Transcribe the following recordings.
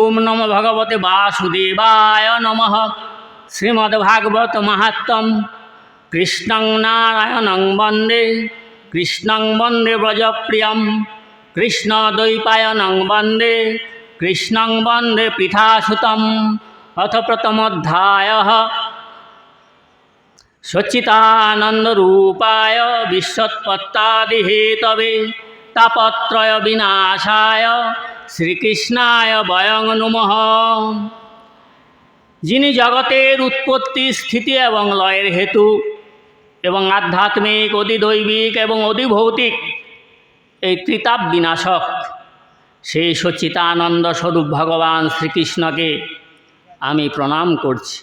ओम नमो भगवते वासुदेवाय नमः। श्रीमद्भागवत महात्म्यम कृष्णं नारायणं वन्दे व्रजप्रियं कृष्णद्वैपायनं कृष्णं वन्दे पृथासुतम्। अथ प्रथमोऽध्यायः सच्चिदानन्दरूपाय विश्वोत्पत्त्यादिहेतवे तापत्रय विनाशाय श्रीकृष्णाय वयं नमः। যিনি জগতের উৎপত্তি স্থিতি এবং লয়ের হেতু এবং আধ্যাত্মিক অধিদৈবিক এবং অধিভৌতিক এই ত্রিতাপ বিনাশক সেই সচ্চিদানন্দ স্বরূপ ভগবান শ্রীকৃষ্ণকে আমি প্রণাম করছি।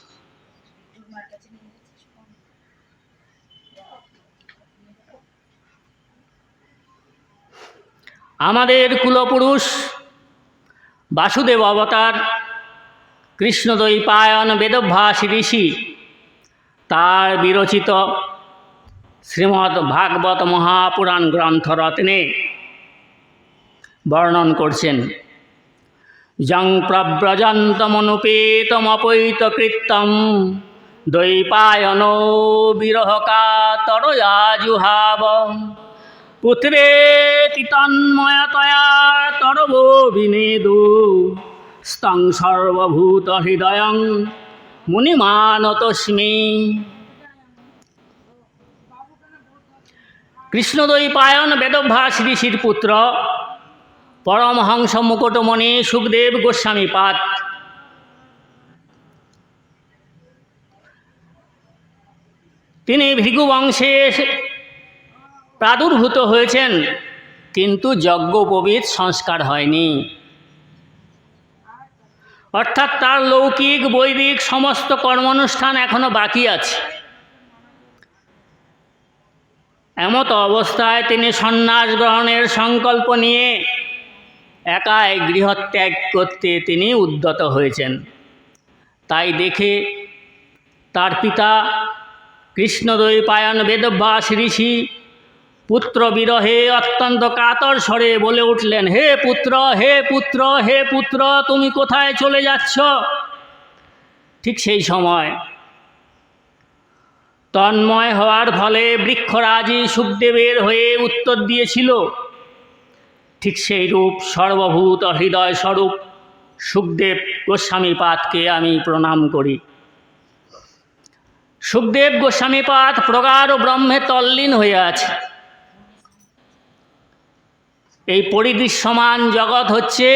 আমাদের কুলপুরুষ বাসুদেব অবতার কৃষ্ণদ্বৈপায়ন বেদভ্যাস ঋষি তার বিরচিত শ্রীমদ্ ভাগবত মহাপুরাণ গ্রন্থ রত্নে বর্ণন করছেন। যং প্রব্রজন্তমনুপেতমপৈতকৃত্যং দ্বৈপায়নো বিরহকাতরয়া জুহাব পুত্রেতি তন্ময়তয়া তরবো বিনেদু স্তং সর্বভূত হৃদয়ং মুনিমানতস্মি। কৃষ্ণদ্বৈপায়ন বেদভ্যাস ঋষির পুত্র পরমহংস মুকুটমণি সুখদেব গোস্বামীপাদ তিনি ভৃগুবংশে প্রাদুর্ভূত হয়েছেন, কিন্তু যজ্ঞোপবীত সংস্কার হয়নি, অর্থাৎ তার লৌকিক বৈদিক সমস্ত কর্মানুষ্ঠান এখনো বাকি আছে। এমত অবস্থায় তিনি সন্ন্যাস গ্রহণের সংকল্প নিয়ে একাই গৃহত্যাগ করতে তিনি উদ্যত হয়েছেন। তাই দেখে তার পিতা কৃষ্ণদ্বৈপায়ন বেদভ্যাস ঋষি পুত্র বিরহে অত্যন্ত কাতর স্বরে বলে উঠলেন, হে পুত্র, হে পুত্র, হে পুত্র, তুমি কোথায় চলে যাচ্ছ? ঠিক সেই সময় তন্ময় হওয়ার ফলে বৃক্ষরাজি সুখদেবের হয়ে উত্তর দিয়েছিল। ঠিক সেই রূপ সর্বভূত হৃদয় স্বরূপ সুখদেব গোস্বামীপাদকে আমি প্রণাম করি। সুখদেব গোস্বামীপাদ প্রগাঢ় ব্রহ্মে তল্লীন হয়ে আছে। এই পরিদৃশ্যমান জগৎ হচ্ছে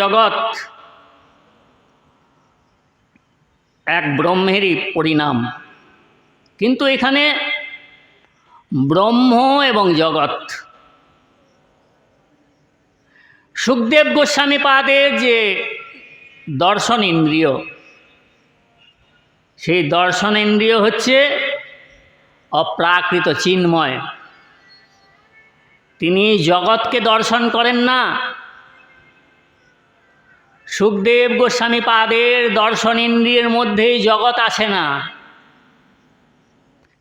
জগৎ এক ব্রহ্মেরই পরিণাম, কিন্তু এখানে ব্রহ্ম এবং জগৎ, সুখদেব গোস্বামীপাদের যে দর্শন ইন্দ্রিয়, সেই দর্শন ইন্দ্রিয় হচ্ছে অপ্রাকৃত চিন্ময়। তিনি জগৎকে দর্শন করেন না। সুখদেব গোস্বামীপাদের দর্শন ইন্দ্রিয়ের মধ্যেই জগৎ আসে না।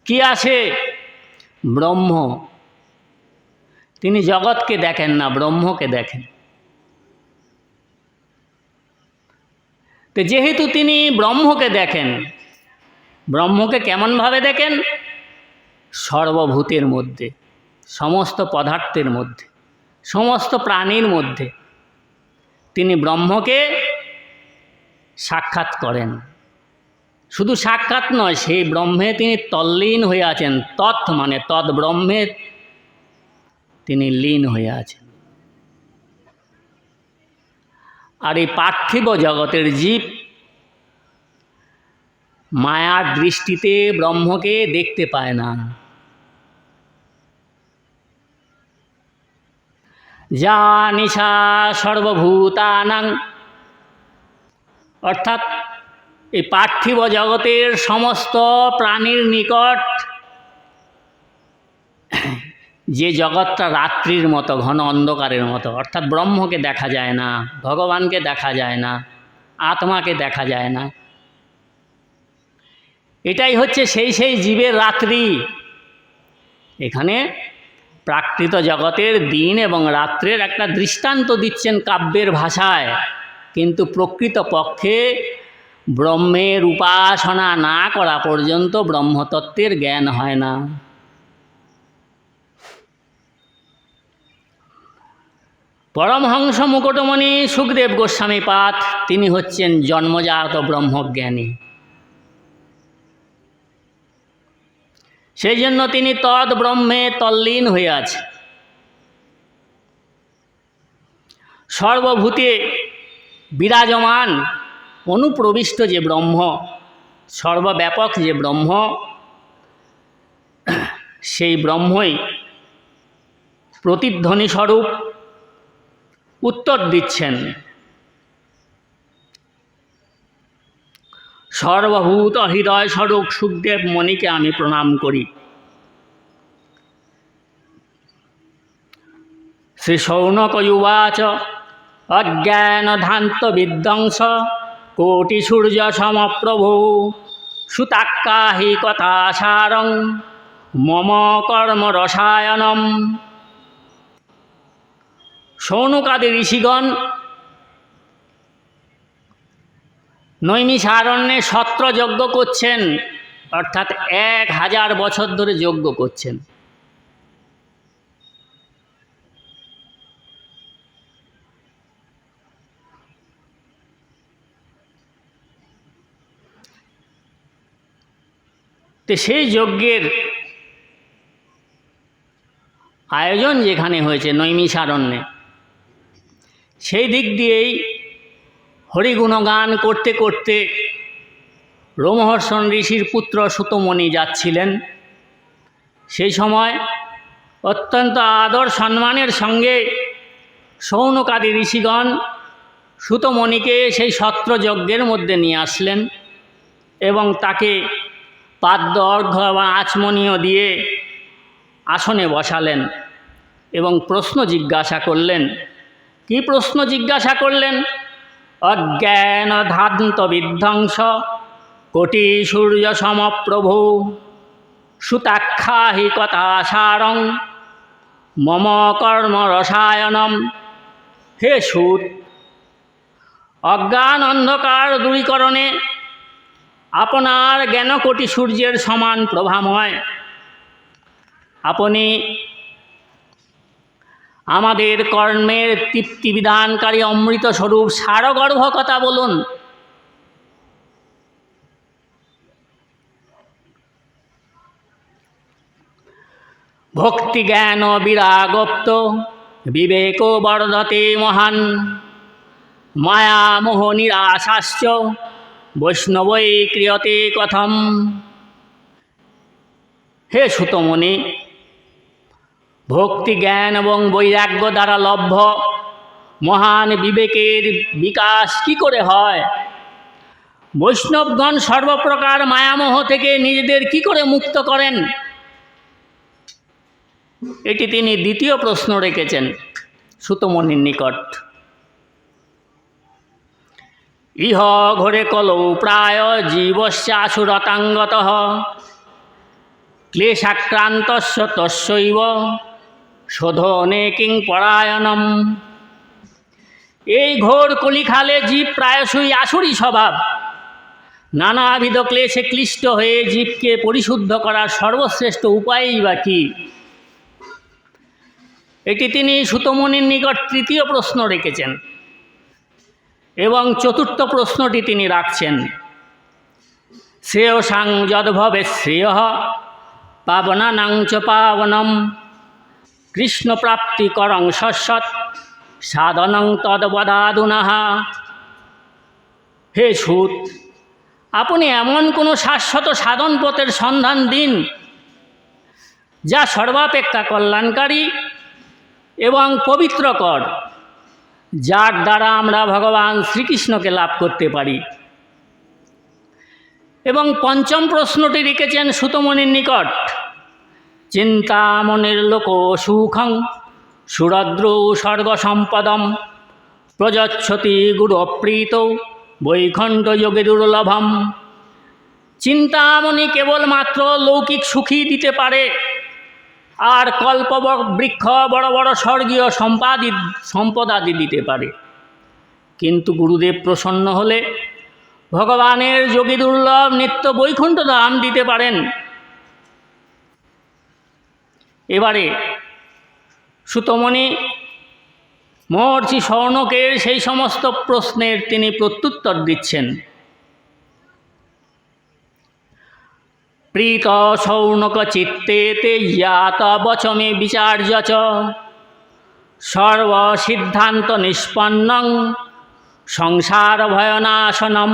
কি আসে? ব্রহ্ম। তিনি জগৎকে দেখেন না, ব্রহ্মকে দেখেন। তো যেহেতু তিনি ব্রহ্মকে দেখেন, ব্রহ্মকে কেমনভাবে দেখেন? সর্বভূতের মধ্যে, সমস্ত পদার্থের মধ্যে, সমস্ত প্রাণীর মধ্যে তিনি ব্রহ্মকে সাক্ষাৎ করেন। শুধু সাক্ষাৎ নয়, সেই ব্রহ্মে তিনি তল্লীন হয়ে আছেন। তৎ মানে তৎ ব্রহ্মে তিনি লীন হয়ে আছেন। আর এই পার্থিব জগতের জীব মায়ার দৃষ্টিতে ব্রহ্মকে দেখতে পায় না। যা নিশা সর্বভূতানাং, অর্থাৎ এই পার্থিব জগতের সমস্ত প্রাণীর নিকট যে জগৎটা রাত্রির মতো, ঘন অন্ধকারের মতো, অর্থাৎ ব্রহ্মকে দেখা যায় না, ভগবানকে দেখা যায় না, আত্মাকে দেখা যায় না। এটাই হচ্ছে সেই জীবের রাত্রি। এখানে প্রাকৃত জগতের দিন এবং রাত্রের একটা দৃষ্টান্ত দিচ্ছেন কাব্যের ভাষায়, কিন্তু প্রকৃতপক্ষে ব্রহ্মের উপাসনা না করা পর্যন্ত ব্রহ্মতত্ত্বের জ্ঞান হয় না। পরমহংস মুকুটমণি সুখদেব গোস্বামীপাদ তিনি হচ্ছেন জন্মজাত ব্রহ্মজ্ঞানী। সেই জন্য তিনি তদ ব্রহ্মে তল্লীন হয়ে আছে। সর্বভূতে বিরাজমান অনুপ্রবিষ্ট যে ব্রহ্ম, সর্বব্যাপক যে ব্রহ্ম, সেই ব্রহ্মই প্রতিধ্বনি স্বরূপ উত্তর দিচ্ছেন। সর্বভূত হৃদয় স্বরূপ সুখদেব মণিকে আমি প্রণাম করি। শ্রী শৌনকযুবাচ অজ্ঞানধান্ত বিধ্বংস কোটি সূর্য সমপ্রভু সুতাক্কাহি কথাসারং মম কর্ম রসায়নম। শৌনকাদি ঋষিগণ নৈমিষারণ্যে সত্র যজ্ঞ করছেন, অর্থাৎ 1000 বছর ধরে যজ্ঞ করছেন। তো সেই যজ্ঞের আয়োজন যেখানে হয়েছে নৈমিষারণ্যে, সেই দিক দিয়েই হরিগুণগান করতে করতে রোমহর্ষণ ঋষির পুত্র সুতমণি যাচ্ছিলেন। সেই সময় অত্যন্ত আদর সম্মানের সঙ্গে শৌনকাদি ঋষিগণ সুতমণিকে সেই সত্রযজ্ঞের মধ্যে নিয়ে আসলেন এবং তাকে পাদ্য অর্ঘ্য বা আচমনীয় দিয়ে আসনে বসালেন এবং প্রশ্ন জিজ্ঞাসা করলেন। কি প্রশ্ন জিজ্ঞাসা করলেন? অজ্ঞান ধান্ত বিধ্বংস কোটি সূর্য সমপ্রভু সুতাখ্যাহি কথাসারং মম কর্ম রসায়নম। হে সুত, অজ্ঞান অন্ধকার দূরীকরণে আপনার জ্ঞান কোটি সূর্যের সমান প্রভাময়। আপনি আমাদের কর্মের তৃপ্তি বিধানকারী অমৃত স্বরূপ সারগর্ভ কথা বলুন। ভক্তি জ্ঞান বিরাগপ্ত বিবেক বর্ধতে মহান মায়া মোহ নিরাশাশ্চ বৈষ্ণবৈ ক্রিয়তে কথম। হে সুতমণি, ভক্তি জ্ঞান এবং বৈরাগ্য দ্বারা লভ্য মহান বিবেকের বিকাশ কি করে হয়? বৈষ্ণবগণ সর্বপ্রকার মায়ামোহ থেকে নিজেদের কি করে মুক্ত করেন? এটি তিনি দ্বিতীয় প্রশ্ন রেখেছেন সুতমণির নিকট। ইহ ঘোরে কলৌ প্রায় জীবস্যাসুরতাঙ্গতঃ ক্লেশাক্রান্তস্য তস্যৈব শোধনে কিং পরায়ণম। এই ঘোর কলিকালে জীব প্রায়শই আসুরি স্বভাব। নানাবিধ ক্লেশে ক্লিষ্ট হয়ে জীবকে পরিশুদ্ধ করার সর্বশ্রেষ্ঠ উপায়ই বা কী? এটি তিনি সুতমণির নিকট তৃতীয় প্রশ্ন রেখেছেন এবং চতুর্থ প্রশ্নটি তিনি রাখছেন। শ্রেয়সাং যদ্ভবে শ্রেয় পাবনানাং চ পাবনম কৃষ্ণপ্রাপ্তিকরং শশ্বৎ সাধনং তদ্বদাদুনঃ। হে সুত, আপনি এমন কোনো শাশ্বত সাধন পথের সন্ধান দিন যা সর্বাপেক্ষা কল্যাণকারী এবং পবিত্রকর, যার দ্বারা আমরা ভগবান শ্রীকৃষ্ণকে লাভ করতে পারি। এবং পঞ্চম প্রশ্নটি রেখেছেন সুতমণির নিকট। চিন্তামণির লোক সুখং সুরদ্র স্বর্গসম্পদম প্রযচ্ছতি গুরুপ্রীত বৈকুণ্ঠ যোগে দুর্লভম। চিন্তামণি কেবলমাত্র লৌকিক সুখই দিতে পারে, আর বৃক্ষ বড় বড় স্বর্গীয় সম্পদাদি দিতে পারে। কিন্তু গুরুদেব প্রসন্ন হলে ভগবানের যোগী দুর্লভ নিত্য বৈকুণ্ঠ ধাম দিতে পারেন। এবারে সুতমণি মহর্ষি শৌনকের সেই সমস্ত প্রশ্নের তিনি প্রত্যুত্তর দিচ্ছেন। প্রীত শৌনক চিত্তেতে ইয়াত বচমে বিচার্য চ সর্বসিদ্ধান্ত নিষ্পন্নং সংসার ভয়নাশনম।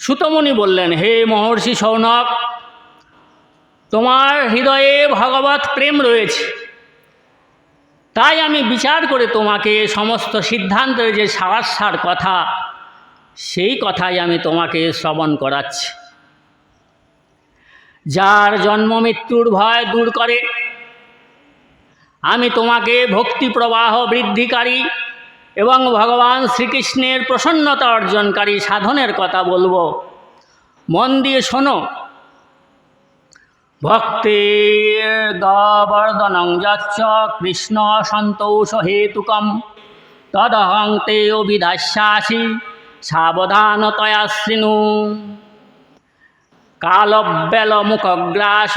সুতমণি বললেন, হে মহর্ষি শৌনক, তোমার হৃদয়ে ভগবৎ প্রেম রয়েছে, তাই আমি বিচার করে তোমাকে সমস্ত সিদ্ধান্তের যে সারাসার কথা, সেই কথাই আমি তোমাকে শ্রবণ করাচ্ছি। যার জন্ম মৃত্যুর ভয় দূর করে, আমি তোমাকে ভক্তি প্রবাহ বৃদ্ধিকারী এবং ভগবান শ্রীকৃষ্ণের প্রসন্নতা অর্জনকারী সাধনের কথা বলবো, মন দিয়ে শোনো। ভক্তের গবর্ধনং যচ্চ কৃষ্ণ সন্তোষ হেতুকম তদহং তে অভিধাস্যাসি সাবধানতয়া শৃণু। কালব্যল মুখগ্রাস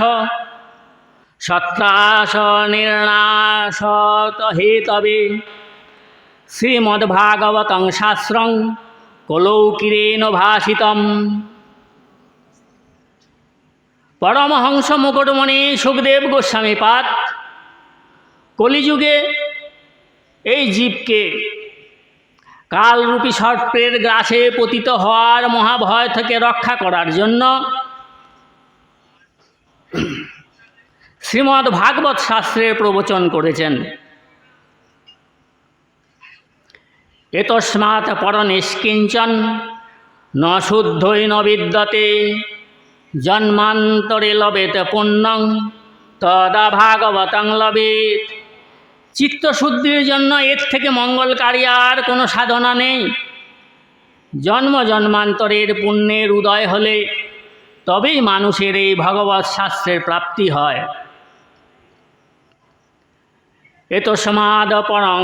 সত্রাস নির্নাশত হেতবে শ্রীমদ্ভাগবতং শাস্ত্রং কলৌকিরেণ ভাষিতম। পরমহংস মুকুটমণি সুখদেব গোস্বামীপাদ কলিযুগে এই জীবকে কালরূপী সর্পের গ্রাসে পতিত হওয়ার মহাভয় থেকে রক্ষা করার জন্য শ্রীমদ্ ভাগবত শাস্ত্রের প্রবচন করেছেন। এতস্মাৎ পর নিষ্কিঞ্চন ন শুদ্ধই ন বিদ্যতে জন্মান্তরে লবেত পুণ্যং তদা ভাগবতং লবেত। চিত্তশুদ্ধির জন্য এর থেকে মঙ্গলকারী আর কোনো সাধনা নেই। জন্ম জন্মান্তরের পুণ্যের উদয় হলে তবেই মানুষের এই ভগবৎ শাস্ত্রের প্রাপ্তি হয়। এতস্মাদ পরং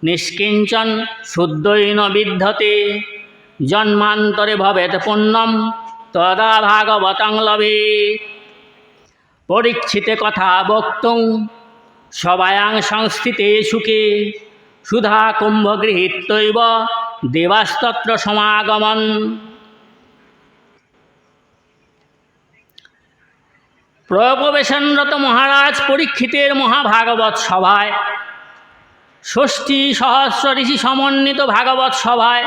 নিষ্কিঞ্চন শুদ্ধই ন বিদ্যতে জন্মান্তরে ভবেত পুণ্যম তদা ভাগবতং লবেত। পরীক্ষিতে কথা বক্তুং সবায়াং সংস্থিতে সুখে সুধা কুম্ভ গৃহীত্যৈব দেবাস্তত্র সমাগমন। প্রবেশনরত মহারাজ পরীক্ষিতের মহাভাগবত সভায়, ষষ্ঠী সহস্র ঋষি সমন্বিত ভাগবত সভায়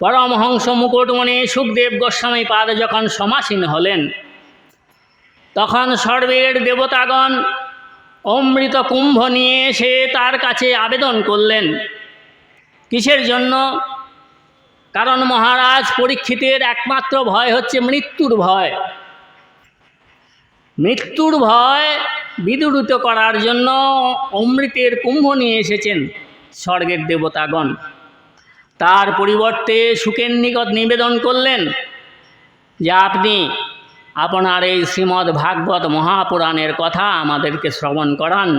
পরমহংস মুকুটমণি সুখদেব গোস্বামীপাদ যখন সমাসীন হলেন, তখন সর্বের দেবতাগণ অমৃত কুম্ভ নিয়ে এসে তার কাছে আবেদন করলেন। কিসের জন্য? কারণ মহারাজ পরীক্ষিতের একমাত্র ভয় হচ্ছে মৃত্যুর ভয়। মৃত্যুর ভয় বিদূরিত করার জন্য অমৃতের কুম্ভ নিয়ে এসেছেন স্বর্গের দেবতাগণ। তার পরিবর্তে সুখের নিকট নিবেদন করলেন যে আপনি আপনার এই শ্রীমদ্ ভাগবত মহাপুরাণের কথা আমাদেরকে শ্রবণ করান।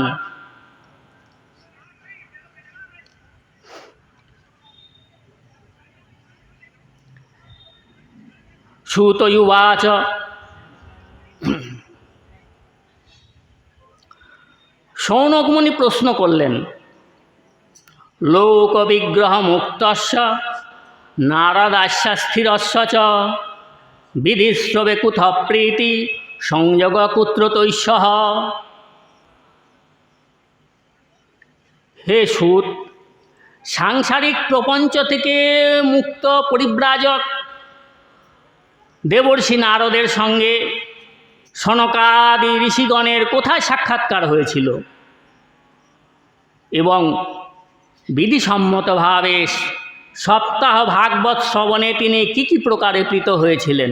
সুতয়ুবাচ শৌনকমুনি প্রশ্ন করলেন, লোকবিগ্রহ মুক্তস্য নারদাস্য স্থিরস্য চ বিধিশ্রবে কুথ প্রীতি সংযোগ কুত্র তৈষ্যঃ। হে সুত, সাংসারিক প্রপঞ্চ থেকে মুক্ত পরিব্রাজক দেবর্ষি নারদের সঙ্গে সনকাদি ঋষিগণের কোথায় সাক্ষাৎকার হয়েছিল এবং বিধিসম্মতভাবে সপ্তাহ ভাগবত শ্রবণে তিনি কি প্রকারে প্রীত হয়েছিলেন?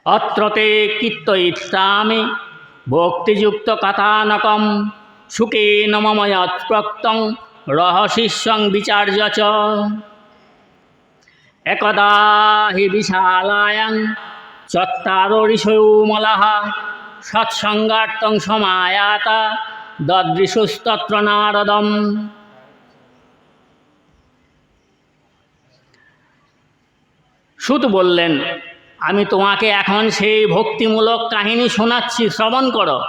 অত্রতে কীর্তয়িষ্যামি ভক্তিযুক্ত কথানকম সুখেন মম যৎপ্রক্তং রহস্যং বিচার্য চ। একদা হি বিশালায়াং চত্তারো ঋষয়ৌমলাহ সৎসঙ্গার্থং সমায়াতা দদৃশুস্তত্র নারদম। সুত বললেন, আমি তোমাকে এখন সেই ভক্তিমূলক কাহিনী শোনাচ্ছি, শ্রবণ করো।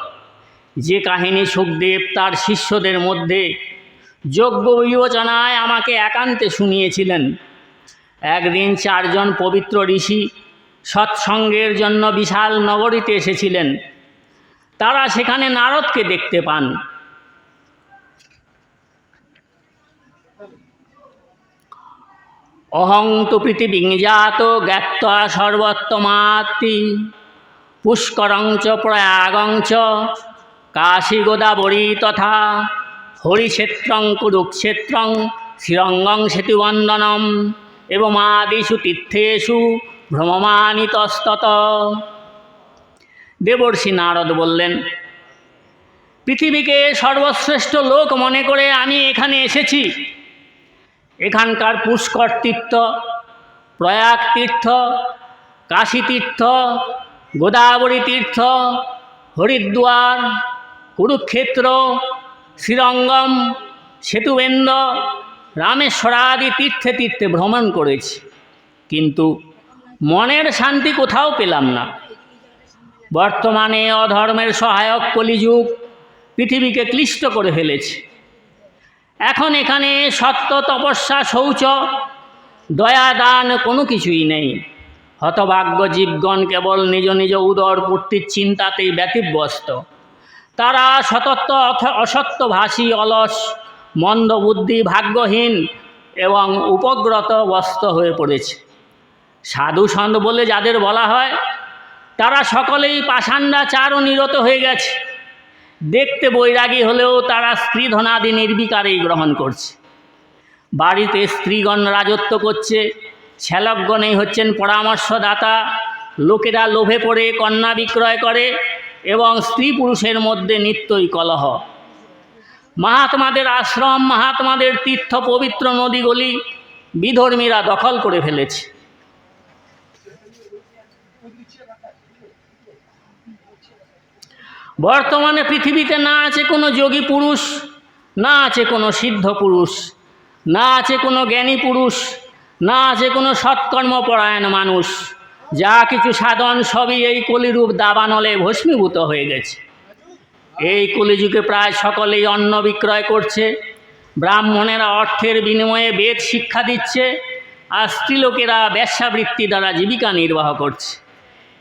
যে কাহিনী সুখদেব তার শিষ্যদের মধ্যে যোগ্য বিবেচনায় আমাকে একান্তে শুনিয়েছিলেন। একদিন 4 জন পবিত্র ঋষি সৎসঙ্গের জন্য বিশাল নগরীতে এসেছিলেন। তারা সেখানে নারদকে দেখতে পান। অহং তু পৃথিবীং জাত জ্ঞাত্বা সর্বোত্তমাতি পুষ্করং চ প্রয়াগং চ কাশী গোদাবরী তথা হরিক্ষেত্রং কুরুক্ষেত্রং শ্রীরঙ্গং সেতুবন্দনম এবং আদিষু তীর্থেষু ভ্রমমানিতস্তত। দেবর্ষি নারদ বললেন, পৃথিবীকে সর্বশ্রেষ্ঠ লোক মনে করে আমি এখানে এসেছি। এখানকার পুষ্কর তীর্থ, প্রয়াগ তীর্থ, কাশী তীর্থ, গোদাবরী তীর্থ, হরিদ্বার, কুরুক্ষেত্র, শ্রীরঙ্গম, সেতুবেন্দ, রামেশ্বরাদি তীর্থে তীর্থে ভ্রমণ করেছি, কিন্তু মনের শান্তি কোথাও পেলাম না। বর্তমানে অধর্মের সহায়ক কলিযুগ পৃথিবীকে ক্লিষ্ট করে ফেলেছে। এখন এখানে সত্য, তপস্যা, শৌচ, দয়া, দান কোনো কিছুই নেই। হতভাগ্য জীবগণ কেবল নিজ নিজ উদর পূর্তির চিন্তাতেই ব্যতিব্যস্ত। তারা সতত্ব অসত্যভাষী, অলস, মন্দবুদ্ধি, ভাগ্যহীন এবং উপগ্রতবস্ত হয়ে পড়েছে। সাধু সন্ত বলে যাদের বলা হয়, তারা সকলেই পাষাণ্ডাচার ও নিরত হয়ে গেছে। দেখতে বৈরাগী হলেও তারা স্ত্রীধনাদি নির্বিকারেই গ্রহণ করছে। বাড়িতে স্ত্রীগণ রাজত্ব করছে, শ্যালকগণেই হচ্ছেন পরামর্শদাতা। লোকেরা লোভে পড়ে কন্যা বিক্রয় করে এবং স্ত্রী পুরুষের মধ্যে নিত্যই কলহ। মহাত্মাদের আশ্রম, মহাত্মাদের তীর্থ, পবিত্র নদীগুলি বিধর্মীরা দখল করে ফেলেছে। বর্তমানে পৃথিবীতে না আছে কোনো যোগী পুরুষ, না আছে কোনো সিদ্ধ পুরুষ, না আছে কোনো জ্ঞানী পুরুষ, না আছে কোনো সৎকর্মপরায়ণ মানুষ। যা কিছু সাধন সবই এই কলিরূপ দাবানলে ভস্মীভূত হয়ে গেছে। এই কলিযুগে প্রায় সকলেই অন্ন বিক্রয় করছে। ব্রাহ্মণেরা অর্থের বিনিময়ে বেদ শিক্ষা দিচ্ছে, আর স্ত্রীলোকেরা বেশ্যাবৃত্তি দ্বারা জীবিকা নির্বাহ করছে।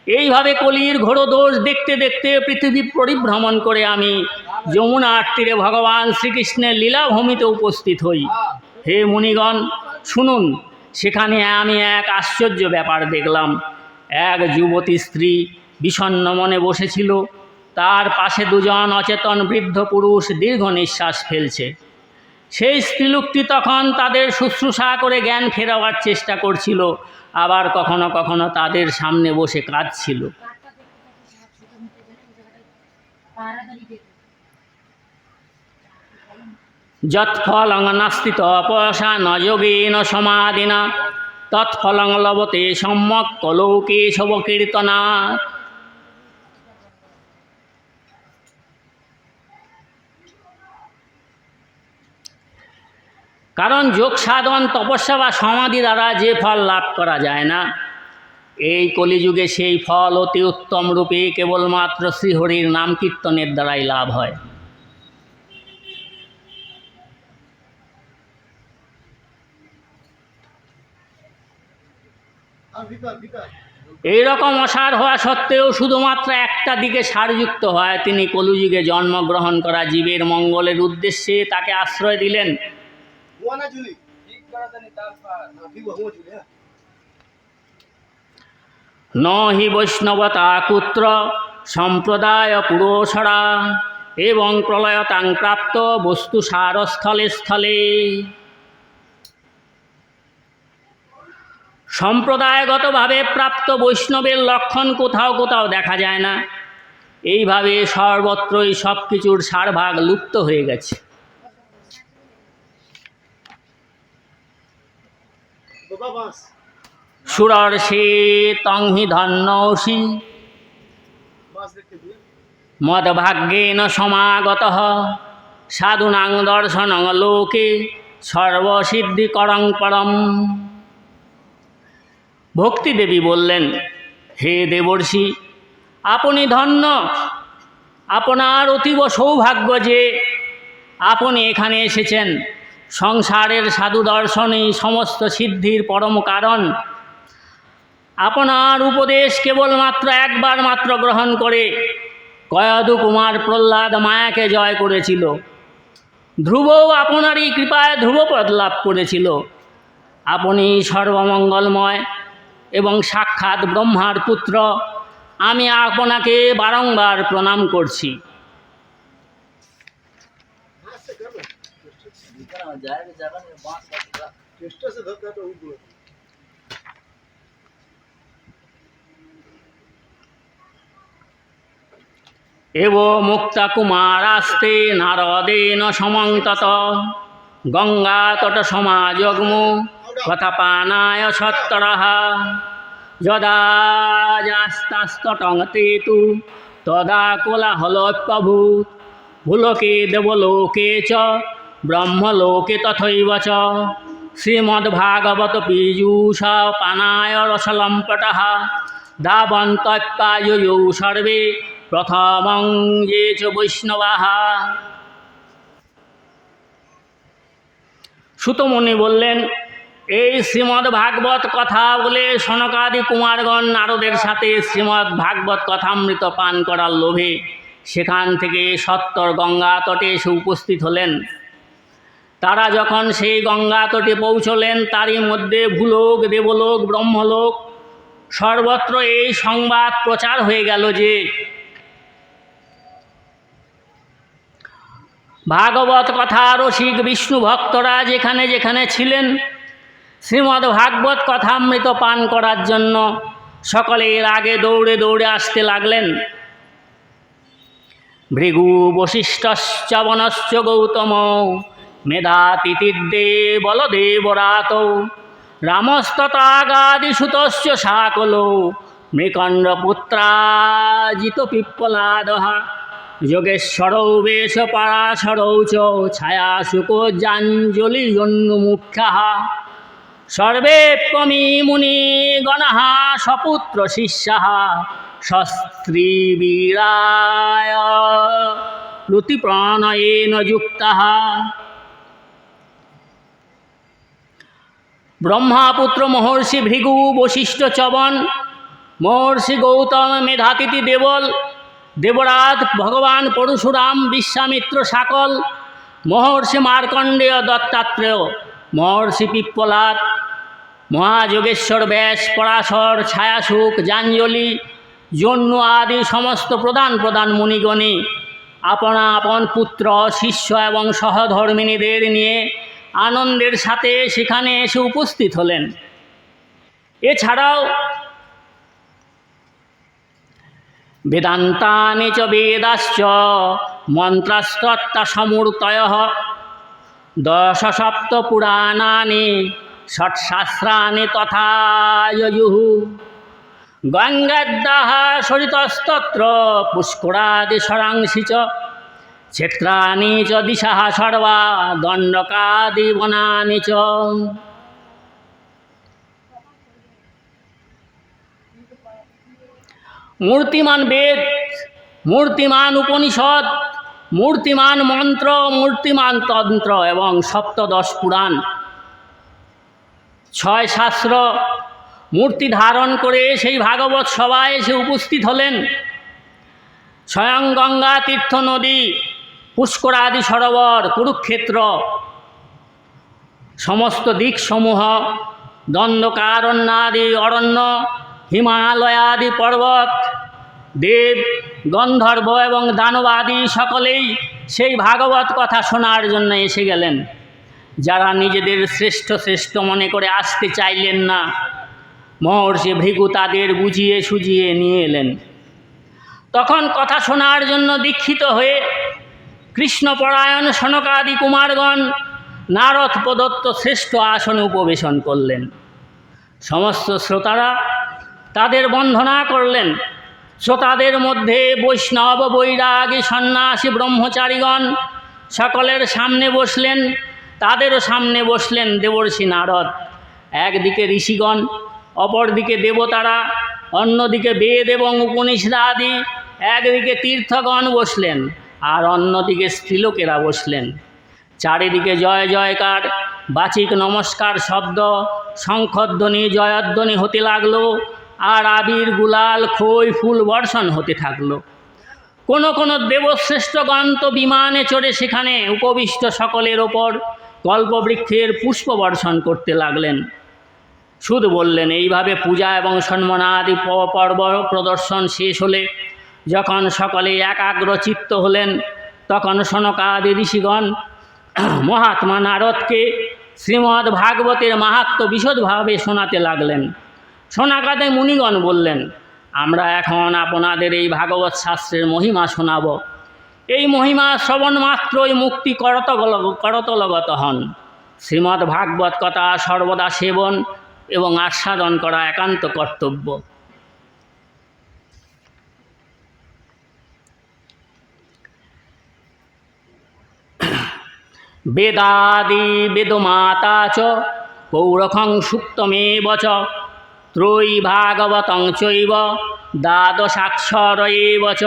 এইভাবে কলির ঘোর দোষ দেখতে দেখতে পৃথিবী পরিভ্রমণ করে আমি যমুনার তীরে ভগবান শ্রীকৃষ্ণের লীলাভূমিতে উপস্থিত হই। হে মুনিগণ, শুনুন, সেখানে আমি এক আশ্চর্য ব্যাপার দেখলাম। এক যুবতী স্ত্রী বিষণ্ণ মনে বসেছিল। তার পাশে 2 জন অচেতন বৃদ্ধ পুরুষ দীর্ঘ নিঃশ্বাস ফেলছে। সেই স্ত্রীলোকটি তখন তাদের শুশ্রূষা করে জ্ঞান ফেরাবার চেষ্টা করছিল, আবার কখনো কখনো তাদের সামনে বসে কাঁদছিল। যৎফলং নাস্তি তপসা ন যোগেন সমাধিনা তৎফলং লভতে সম্যক কলৌকে শবকীর্তনা। কারণ যোগ সাধন, তপস্যা বা সমাধি দ্বারা যে ফল লাভ করা যায় না, এই কলিযুগে সেই ফল অতি উত্তম রূপে কেবলমাত্র শ্রীহরির নাম কীর্তনের দ্বারাই লাভ হয়। এইরকম অসার হওয়া সত্ত্বেও শুধুমাত্র একটা দিকে সারযুক্ত হয় তিনি কলিযুগে জন্মগ্রহণ করা জীবের মঙ্গলের উদ্দেশ্যে তাকে আশ্রয় দিলেন। ন হি বৈষ্ণবতা কুত্র সম্প্রদায় পুরোষরা এবং প্রলয়তাং প্রাপ্ত বস্তু সারস্থলে স্থলে। সম্প্রদায়গতভাবে প্রাপ্ত বৈষ্ণবের লক্ষণ কোথাও কোথাও দেখা যায় না। এইভাবে সর্বত্রই সব কিছুর সারভাগ লুপ্ত হয়ে গেছে। সুরর্ষে তংহি ধন্যসি মদভাগ্যেন সমাগতঃ সাধুনাং দর্শনং লোকে সর্বসিদ্ধিকরং পরম। ভক্তি দেবী বললেন, হে দেবর্ষি, আপনি ধন্য, আপনার অতীব সৌভাগ্য যে আপনি এখানে এসেছেন। সংসারের সাধু দর্শনই সমস্ত সিদ্ধির পরম কারণ। আপনার উপদেশ কেবলমাত্র একবার মাত্র গ্রহণ করে কয়দু কুমার প্রহ্লাদ মায়াকে জয় করেছিল। ধ্রুবও আপনারই কৃপায় ধ্রুবপদ লাভ করেছিল। আপনি সর্বমঙ্গলময় এবং সাক্ষাৎ ব্রহ্মার পুত্র। আমি আপনাকে বারংবার প্রণাম করছি। এব মুক্তা কুমারাস্তে নারদেন সমন্তত গঙ্গা তট সমাজগ্ম কথাপানায় সত্তরঃ যদা যাস্তাস্তটং তেতু তদা কোলাহলোপ্যভূত ভুলোকে দেবলোকে চ ব্রহ্মলোকে তথৈব চ শ্রীমদ্ভাগবত পীযূষ পানায় রসলম্পটঃ ধাবন্তপ্যায়য়ৌ সর্বে প্রথমং যে চ বৈষ্ণবাঃ। সুতমুনি বললেন, এই শ্রীমদ্ ভাগবত কথা বলে সনকাদি কুমারগণ নারদের সাথে শ্রীমদ্ ভাগবত কথামৃত পান করার লোভে সেখান থেকে সত্তর গঙ্গা তটে এসে উপস্থিত হলেন। তারা যখন সেই গঙ্গা তটে পৌঁছলেন, তারই মধ্যে ভূলোক, দেবলোক, ব্রহ্মলোক সর্বত্র এই সংবাদ প্রচার হয়ে গেল যে ভাগবত কথা রসিক বিষ্ণু ভক্তরা যেখানে যেখানে ছিলেন শ্রীমদ্ ভাগবত কথামৃত পান করার জন্য সকলের আগে দৌড়ে দৌড়ে আসতে লাগলেন। ভৃগু বশিষ্ঠশ্চ বনশ্চ গৌতম মেধাতিথির্দে বলদেবরাত রামস্ততাগাদিসুতশ্চ সাকলো মৃকণ্ডপুত্রাজিত পিপ্পলাদঃ যোগেশ্বরৌ বেশ পরাশরৌ চ ছায়াশুকো জাঞ্জলিজন্মুখ্যাঃ সর্বেপ্যমি মুনিগণঃ সপুত্র শিষ্যাঃ সস্ত্রীবীরায় রতিপ্রাণয়েন যুক্তাঃ। ব্রহ্মাপুত্র মহর্ষি ভৃগু, বশিষ্ঠ চবন, মহর্ষি গৌতম, মেধাতিথি দেবল, দেবরাজ ভগবান পরশুরাম, বিশ্বামিত্র সাকল, মহর্ষি মার্কণ্ডেয় দত্তাত্রেয়, মহর্ষি পিপ্পলাদ, মহাযোগেশ্বর ব্যাস, পরাশর, ছায়াশুক, জাঞ্জলি, জন্যু আদি সমস্ত প্রধান প্রধান মুনিগণে আপনা আপন পুত্র, শিষ্য এবং সহধর্মিণীদের নিয়ে আনন্দের সাথে সেখানে এসে উপস্থিত হলেন। এছাড়াও বেদান্তানি চ বেদাশ্চ মন্ত্রাস্তত্তা সমূর্তয়ঃ দশ সপ্ত পুরাণানি ষটশাস্ত্রাণি তথা যজুঃ গঙ্গাদ্যাঃ সরিতস্তত্র পুষ্করাদি সরাংসি চ ক্ষেত্রাণি চ দিশাঃ সর্বা দণ্ডকাদি বনানি চ। মূর্তিমান বেদ, মূর্তিমান উপনিষদ, মূর্তিমান মন্ত্র, মূর্তিমান তন্ত্র এবং সপ্তদশ পুরাণ, ছয় শাস্ত্র মূর্তি ধারণ করে সেই ভাগবত সভায় এসে উপস্থিত হলেন। স্বয়ং গঙ্গা, তীর্থ নদী, পুষ্করাদি সরোবর, কুরুক্ষেত্র, সমস্ত দিকসমূহ, দণ্ডকারণ্যাদি অরণ্য, হিমালয়াদি পর্বত, দেব, গন্ধর্ব এবং দানবাদি সকলেই সেই ভাগবত কথা শোনার জন্য এসে গেলেন। যারা নিজেদের শ্রেষ্ঠ শ্রেষ্ঠ মনে করে আসতে চাইলেন না, মহর্ষি ভৃগু তাদের বুঝিয়ে সুঝিয়ে নিয়ে এলেন। তখন কথা শোনার জন্য দীক্ষিত হয়ে কৃষ্ণপরায়ণ সনকাদি কুমারগণ নারদ প্রদত্ত শ্রেষ্ঠ আসনে উপবেশন করলেন। সমস্ত শ্রোতারা তাদের বন্দনা করলেন। শ্রোতাদের মধ্যে বৈষ্ণব, বৈরাগী, সন্ন্যাসী, ব্রহ্মচারীগণ সকলের সামনে বসলেন। তাদেরও সামনে বসলেন দেবর্ষি নারদ। একদিকে ঋষিগণ, অপরদিকে দেবতারা, অন্যদিকে বেদ এবং উপনিষদাদি, একদিকে তীর্থগণ বসলেন, আর অন্যদিকে স্ত্রীলোকেরা বসলেন। চারিদিকে জয় জয়কার, বাচিক নমস্কার শব্দ, শঙ্খধ্বনি, জয়ধ্বনি হতে লাগলো, আর আবির, গুলাল, খই, ফুল বর্ষণ হতে থাকলো। কোনো কোনো দেবশ্রেষ্ঠগণ তো বিমানে চড়ে সেখানে উপবিষ্ট সকলের ওপর কল্পবৃক্ষের পুষ্প বর্ষণ করতে লাগলেন। শুধু বললেন, এইভাবে পূজা এবং সম্মানাদি পর্ব প্রদর্শন শেষ হলে যখন সকলে একাগ্র চিত্ত হলেন, তখন সনকাদি ঋষিগণ মহাত্মা নারদকে শ্রীমদ্ ভাগবতের মাহাত্ম্য বিশদভাবে শোনাতে লাগলেন। সনকাদি মুনিগণ বললেন, আমরা এখন আপনাদের এই ভাগবত শাস্ত্রের মহিমা শোনাব। এই মহিমা শ্রবণ মাত্রই মুক্তি করতলগত হন। শ্রীমদ্ ভাগবত কথা সর্বদা সেবন এবং আস্বাদন করা একান্ত কর্তব্য। বেদাদি বেদমাতা চ পৌরখং সুক্তমেব চ ত্রয়ী ভাগবতং চৈব দ্বাদশাক্ষর এব চ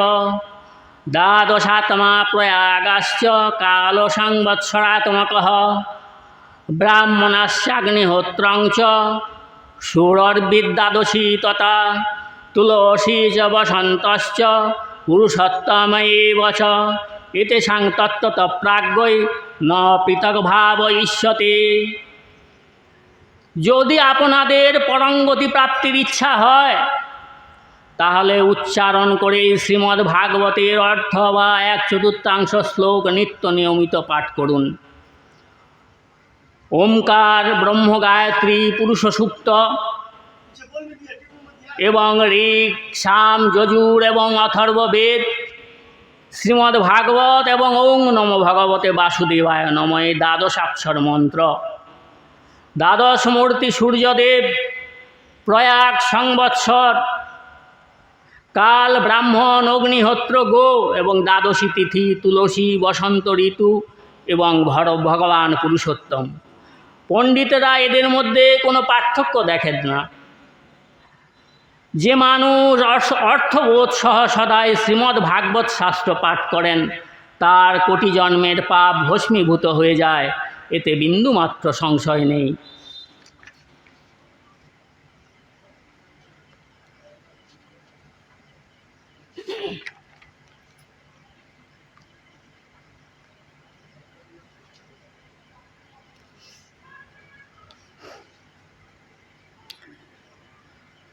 দ্বাদশাত্মা প্রয়াগাশ্চ কাল সংবৎসরাত্মকঃ ব্রাহ্মণস্যাগ্নিহোত্রং চ ষোড়র্বিদ্বাদশী তথা তুলসী চ বসন্তশ্চ পুরুষোত্তম এব চ এতেষাং তত্ত্বত প্রাজ্ঞৈ ন পৃথক ভাব ইষ্যতে। যদি আপনাদের পরমগতি প্রাপ্তির ইচ্ছা হয়, তাহলে উচ্চারণ করে শ্রীমদ্ ভাগবতের অর্থ বা 1/4 শ্লোক নিত্য নিয়মিত পাঠ করুন। ওমকার, ব্রহ্ম গায়ত্রী, পুরুষ সূক্ত এবং ঋক, সাম, যজুর এবং অথর্ব বেদ, শ্রীমদ্ ভাগবত এবং ওং নমো ভগবতে বাসুদেবায় নমঃ এই দ্বাদশাক্ষর মন্ত্র। দ্বাদশ মূর্তি সূর্যদেব, প্রয়াগ সংবৎসর, কাল, ব্রাহ্মণ, অগ্নিহোত্র, গো এবং দ্বাদশী তিথি তুলসী, বসন্ত ঋতু এবং ভগবান পুরুষোত্তম। পণ্ডিতেরা এদের মধ্যে কোনো পার্থক্য দেখেন না। যে মানুষ অর্থবোধ সহ সদাই শ্রীমদ্ ভাগবত শাস্ত্র পাঠ করেন, তার কোটি জন্মের পাপ ভস্মীভূত হয়ে যায়, এতে বিন্দুমাত্র সংশয় নেই।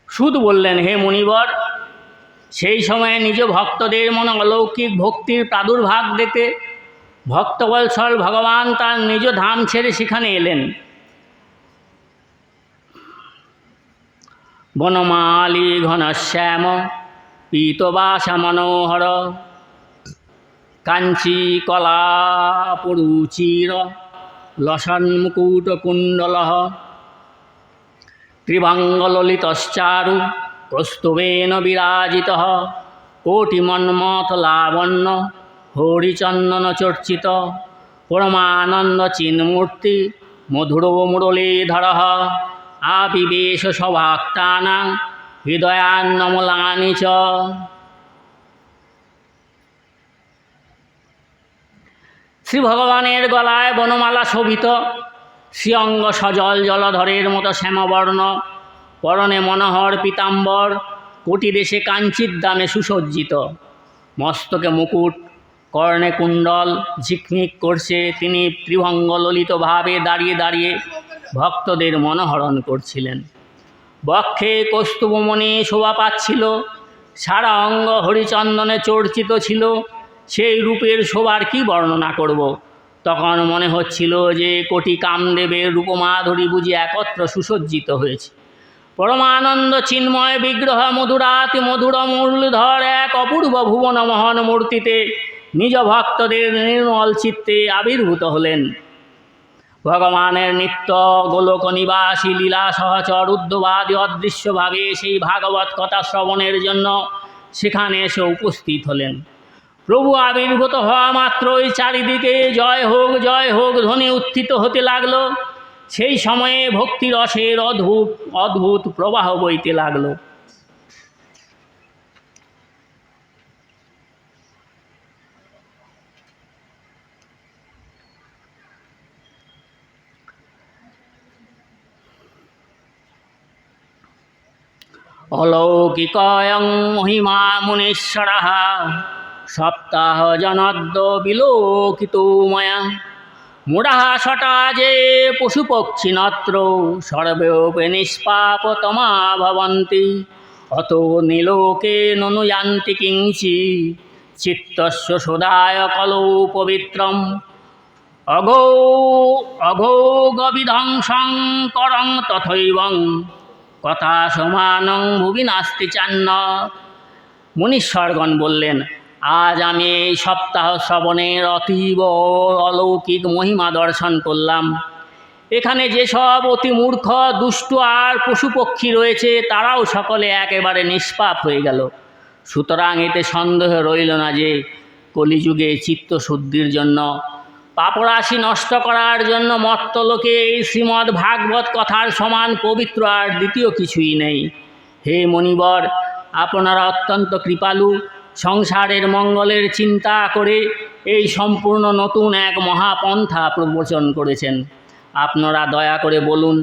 শুধু বললেন, হে মুনিবর, সেই সময়ে নিজ ভক্তদের মনে অলৌকিক ভক্তির প্রাদুর্ভাব দেখতে ভক্তবৎসল ভগবান তার নিজ ধাম ছেড়ে সেখানে এলেন। বনমালী ঘনশ্যাম পীতবাসা মনোহর কাঞ্চী কলা পরুচির লসন্মুকুট কুণ্ডলঃ ত্রিভঙ্গললিতশ্চারু কৌস্তুভেন বিরাজিতঃ কোটিমন্মথ লাবণ্য হরিচন্দন চর্চিত পরমানন্দ চিন্মূর্তি মধুর মুরলীধরঃ আবিবেশ স্বভক্তানাং হৃদয়ান্নমলানি চ। শ্রী ভগবানের গলায় বনমালা শোভিত, শ্রীঅঙ্গ সজল জলধরের মতো শ্যামবর্ণ, পরনে মনোহর পীতাম্বর, কোটি দেশে কাঞ্চির দামে সুসজ্জিত, মস্তকে মুকুট, কর্ণে কুণ্ডল ঝিকমিক করছে। তিনি ত্রিভঙ্গ ললিতভাবে দাঁড়িয়ে দাঁড়িয়ে ভক্তদের মনোহরণ করছিলেন। বক্ষে কৌস্তুভমণি শোভা পাচ্ছিল, সারা অঙ্গ হরিচন্দনে চর্চিত ছিল। সেই রূপের শোভার কি বর্ণনা করব। তখন মনে হচ্ছিল যে কোটি কামদেবের রূপমাধুরী বুঝি একত্র সুসজ্জিত হয়েছে। পরমানন্দ চিন্ময় বিগ্রহ মধুরাতি মধুর মুরলীধর এক অপূর্ব ভুবন মোহন মূর্তিতে নিজ ভক্তদের নির্মল চিত্তে আবির্ভূত হলেন। ভগবানের নিত্য গোলক নিবাসী লীলা সহচর উদ্ধবাদী অদৃশ্যভাবে সেই ভাগবত কথা শ্রবণের জন্য সেখানে এসে উপস্থিত হলেন। প্রভু আবির্ভূত হওয়া মাত্রই চারিদিকে জয় হোক ধ্বনি উত্থিত হতে লাগলো। সেই সময়ে ভক্তি রসের অদ্ভুত অদ্ভুত প্রবাহ বইতে লাগলো। অলৌকিকয়ং মহিমা মুনীশ্বরঃ সপ্তাহ জনদ্য বিলোকিতো ময়া মূঢ়াঃ শটা যে পশুপক্ষী নত্র সর্বেপি নিষ্পাপতমা ভবন্তি অতো নিলোকে ননুযান্তি কিঞ্চি চিত্তস্য সদায় কলৌ পবিত্রম অঘোগবিধ্বংসং করং তথৈবং কথা সমানং ভুবি নাস্তি চান্ন। মুনীশ্বরগণ বললেন, আজ আমি এই সপ্তাহ শ্রবণের অতীব অলৌকিক মহিমা দর্শন করলাম। এখানে যেসব অতি মূর্খ দুষ্ট আর পশু পক্ষী রয়েছে তারাও সকলে একেবারে নিষ্পাপ হয়ে গেল। সুতরাং এতে সন্দেহ রইল না যে কলিযুগে চিত্তশুদ্ধির জন্য, পাপরাশি নষ্ট করার জন্য মর্তলোকে এই শ্রীমদ্ ভাগবত কথার সমান পবিত্র আর দ্বিতীয় কিছুই নেই। হে মণিবর, আপনারা অত্যন্ত কৃপালু। সংসারের মঙ্গলের চিন্তা করে এই সম্পূর্ণ নতুন এক মহাপন্থা প্রবচন করেছেন। আপনারা দয়া করে বলুন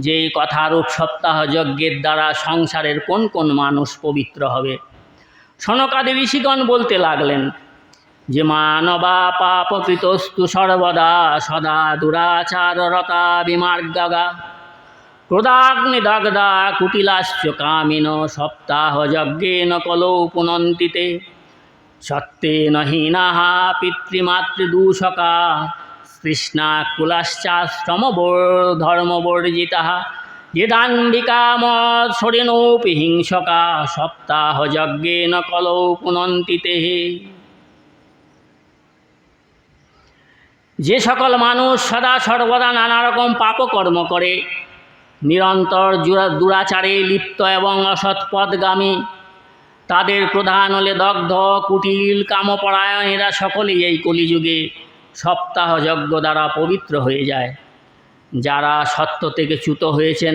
যে এই কথারূপ সপ্তাহ যজ্ঞের দ্বারা সংসারের কোন কোন মানুষ পবিত্র হবে। সনকাদি ঋষিগণ বলতে লাগলেন যে মানবা পাপকৃতস্তু সর্বদা সদা দুরাচাররতা বিমার্গা ক্রোধাগ্নিদগ্ধা কুটিলাশ্চ কামিন সপ্তাহ যজ্ঞেন কলৌ পুনন্তিতে সত্যেন হীনাঃ পিতৃমাতৃদূষকা তৃষ্ণা কুলাশ্চাশ্রমধর্মবর্জিতাঃ যদাম্বিকামৎসরিণোপি হিংসকা সপ্তাহ যজ্ঞেন কলৌ পুনন্তিতে। যে সকল মানুষ সদা সর্বদা নানা রকম পাপকর্ম করে, নিরন্তর দুরাচারে লিপ্ত এবং অসৎপদগামী, তাদের প্রধান হলে দগ্ধ কুটিল কামপরায়ণ, এরা সকলেই এই কলিযুগে সপ্তাহ যজ্ঞ দ্বারা পবিত্র হয়ে যায়। যারা সত্য থেকে চ্যুত হয়েছেন,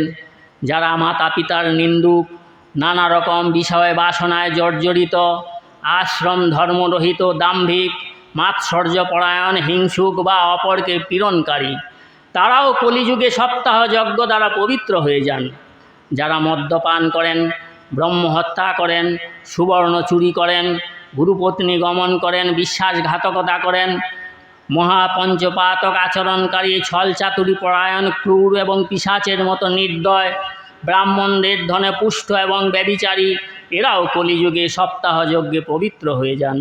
যারা মাতা পিতার নিন্দুক, নানা রকম বিষয় বাসনায় জর্জরিত, আশ্রম ধর্মরহিত, দাম্ভিক, মাৎসর্যপরায়ণ, হিংসুক বা অপরকে পীড়নকারী, তারাও কলিযুগে সপ্তাহ যজ্ঞ দ্বারা পবিত্র হয়ে যান। যারা মদ্যপান করেন, ব্রহ্মহত্যা করেন, সুবর্ণ চুরি করেন, গুরুপত্নী গমন করেন, বিশ্বাসঘাতকতা করেন, মহাপঞ্চপাতক আচরণকারী, ছলচাতুরি পরায়ণ, ক্রূর এবং পিশাচের মতো নির্দয়, ব্রাহ্মণদের ধনে পুষ্ট এবং ব্যভিচারী, এরাও কলিযুগে সপ্তাহ যজ্ঞে পবিত্র হয়ে যান।